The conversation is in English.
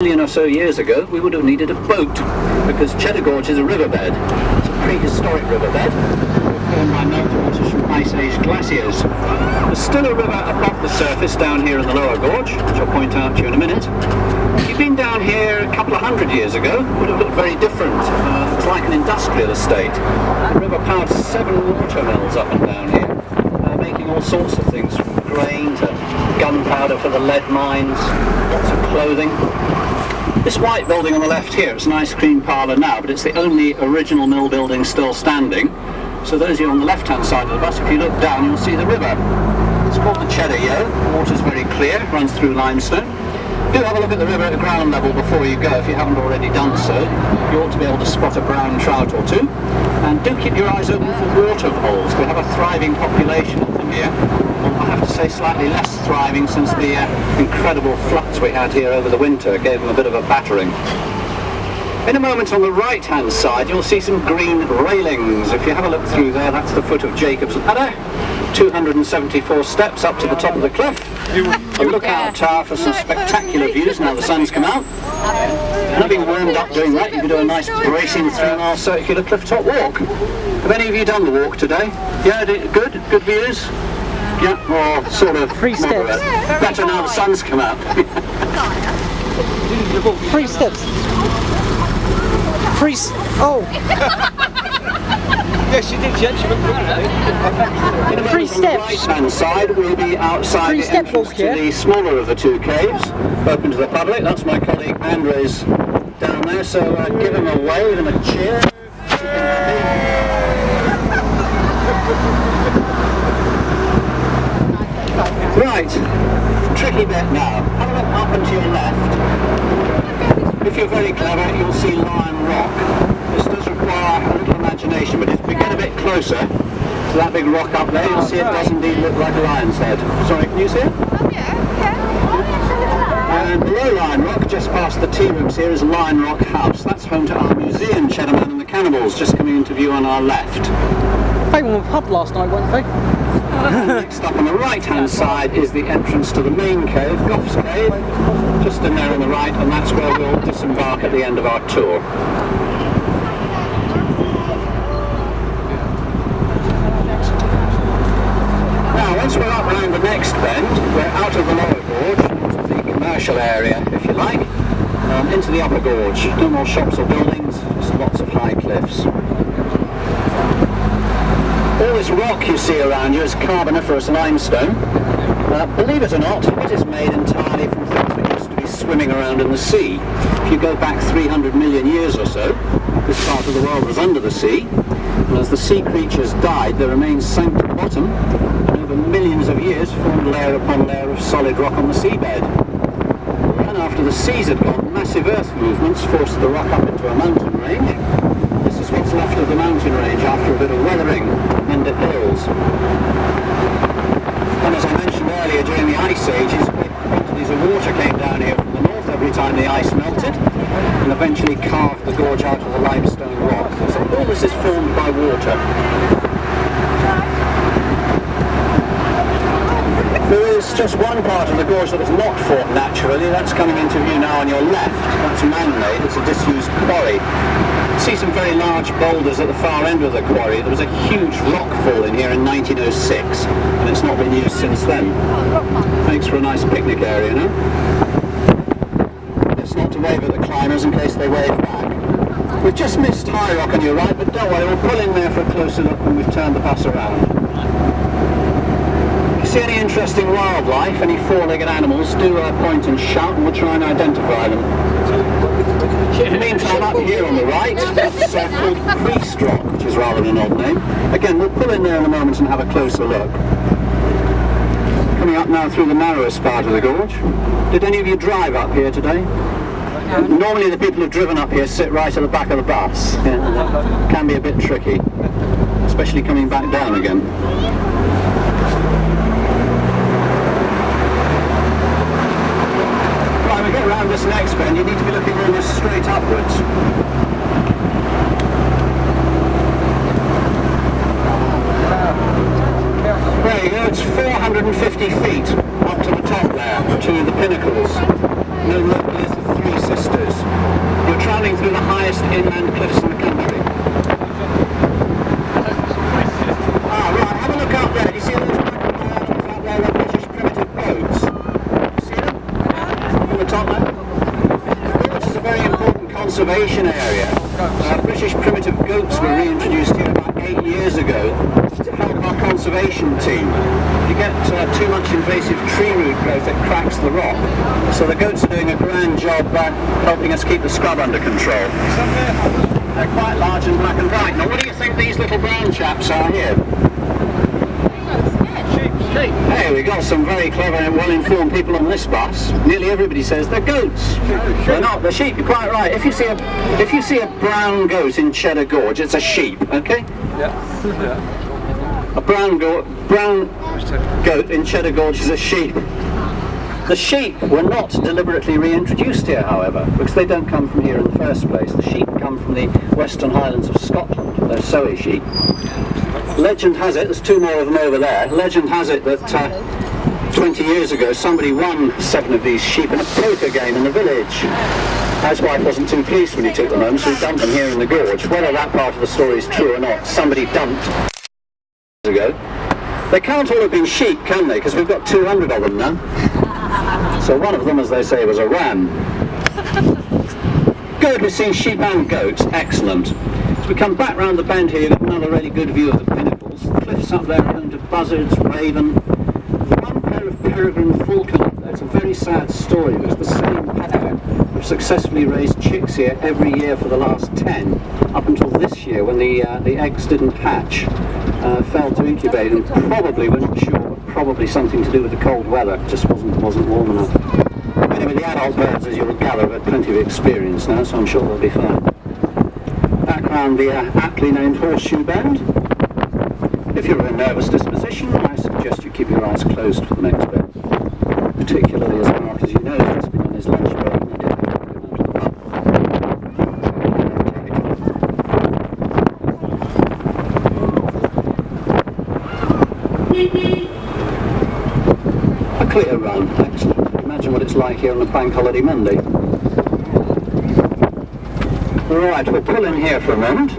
million or so years ago, we would have needed a boat because Cheddar Gorge is a riverbed. It's a prehistoric riverbed formed by meltwaters from Ice Age glaciers. There's still a river above the surface down here in the lower gorge, which I'll point out to you in a minute. If you'd been down here a couple of hundred years ago, it would have looked very different. It's like an industrial estate. The river powered 7 water mills up and down here, making all sorts of things, from grain to gunpowder for the lead mines, lots of clothing. This white building on the left here, it's an ice cream parlour now, but it's the only original mill building still standing. So those of you on the left-hand side of the bus, if you look down, you'll see the river. It's called the Cheddar. The water's very clear, runs through limestone. Do have a look at the river at ground level before you go, if you haven't already done so. You ought to be able to spot a brown trout or two. And do keep your eyes open for water voles. We have a thriving population of them here. Well, I have to say slightly less thriving since the incredible floods we had here over the winter gave them a bit of a battering. In a moment on the right hand side you'll see some green railings. If you have a look through there, that's the foot of Jacob's Ladder. 274 steps up to the top of the cliff. A lookout tower for some spectacular views now the sun's come out. And having warmed up doing that, you can do a nice bracing 3-mile circular cliff top walk. Have any of you done the walk today? Yeah, good? Good views? Yeah, or sort of 3 steps. Better now the sun's come out. 3 steps. Oh! Yes, you did, In a 3 moment on the steps. right-hand side, we'll be outside the 3-step entrance walk, to yeah? the smaller of the 2 caves, open to the public. That's my colleague Andres down there, so give him a wave and a cheer. Right, tricky bit now. Have a look up and to your left. If you're very clever, you'll see Lion Rock. This does require a little imagination, but if we get a bit closer to that big rock up there, you'll see it does indeed look like a lion's head. Sorry, can you see it? And below Lion Rock, just past the tea rooms here, is Lion Rock House. That's home to our museum, Cheddar Man and the Cannibals, just coming into view on our left. They were on the pub last night, weren't they? Next up on the right-hand side is the entrance to the main cave, Goff's Cave, just in there on the right, and that's where we'll disembark at the end of our tour. Now, once we're up around the next bend, we're out of the lower gorge, into the commercial area, if you like, into the upper gorge. No more shops or buildings, just lots of high cliffs. All this rock you see around you is Carboniferous limestone. Believe it or not, it is made entirely from things that used to be swimming around in the sea. If you go back 300 million years or so, this part of the world was under the sea, and as the sea creatures died, their remains sank to the bottom, and over millions of years formed layer upon layer of solid rock on the seabed. Then after the seas had gone, massive earth movements forced the rock up into a mountain range. This is what's left of the mountain range after a bit of weathering, Mendip Hills. And as I mentioned earlier, during the Ice Ages, great quantities of water came down here from the north every time the ice melted, and eventually carved the gorge out of the limestone rock. So all this is formed by water. There is just one part of the gorge that was not formed naturally. That's coming into view now on your left. That's man-made. It's a disused quarry. You see some very large boulders at the far end of the quarry. There was a huge rock fall in here in 1906, and it's not been used since then. Makes for a nice picnic area, no? It's not to wave at the climbers in case they wave back. We've just missed High Rock on your right, but don't worry, we'll pull in there for a closer look when we've turned the bus around. If you see any interesting wildlife, any 4-legged animals, do point and shout and we'll try and identify them. In the meantime, up here on the right, that's called Priest Rock, which is rather an odd name. Again, we'll pull in there in a moment and have a closer look. Coming up now through the narrowest part of the gorge. Did any of you drive up here today? Normally the people who've driven up here sit right at the back of the bus. Yeah. Can be a bit tricky, especially coming back down again. Right, we get round this next bend, you need to be looking almost straight upwards. There you go, it's 450 feet up to the top there, to the pinnacles. No local is the 3 systems. probably the highest inland cliffs in the country. Ah, right, have a look up there. Do you see those mountains out there, the British primitive goats? See them? On the top there? The gorge is a very important conservation area. British primitive goats were reintroduced here about 8 years ago to help our conservation team. You get too much invasive tree root growth, it cracks the rock. So the goats are doing a grand job helping us keep the scrub under control. They're quite large and black and white. Now what do you think these little brown chaps are here? Sheep. Hey, we've got some very clever and well-informed people on this bus. Nearly everybody says they're goats. They're not, they're sheep. You're quite right. If you see a brown goat in Cheddar Gorge, it's a sheep, okay? Yeah. A brown goat in Cheddar Gorge is a sheep. The sheep were not deliberately reintroduced here, however, because they don't come from here in the first place. The sheep come from the Western Highlands of Scotland. They're Sowie sheep. Legend has it, there's 2 more of them over there, legend has it that 20 years ago somebody won 7 of these sheep in a poker game in the village. His wife wasn't too pleased when he took them home, so he dumped them here in the gorge. Whether that part of the story is true or not, somebody dumped ago. They can't all have been sheep, can they? Because we've got 200 of them now. So one of them, as they say, was a ram. Good, we've seen sheep and goats, excellent. As we come back round the bend here, you've got another really good view of the pinnacles. The cliffs up there are home to buzzards, raven. There's one pair of peregrine falcon up there. It's a very sad story. There's the same pair have successfully raised chicks here every year for the last 10, up until this year when the eggs didn't hatch, failed to incubate, and probably, we're not sure, but probably something to do with the cold weather. It just wasn't warm enough. Anyway, the adult birds, as you'll gather, have had plenty of experience now, so I'm sure they'll be fine. Back round the aptly named Horseshoe Bend. If you're of a nervous disposition, I suggest you keep your eyes closed for the next bit. Particularly as Mark, as you know, has just been on his lunch break and he didn't have to go out to the pub. A clear run, excellent. Imagine what it's like here on a bank holiday Monday. Right, we'll pull in here for a moment.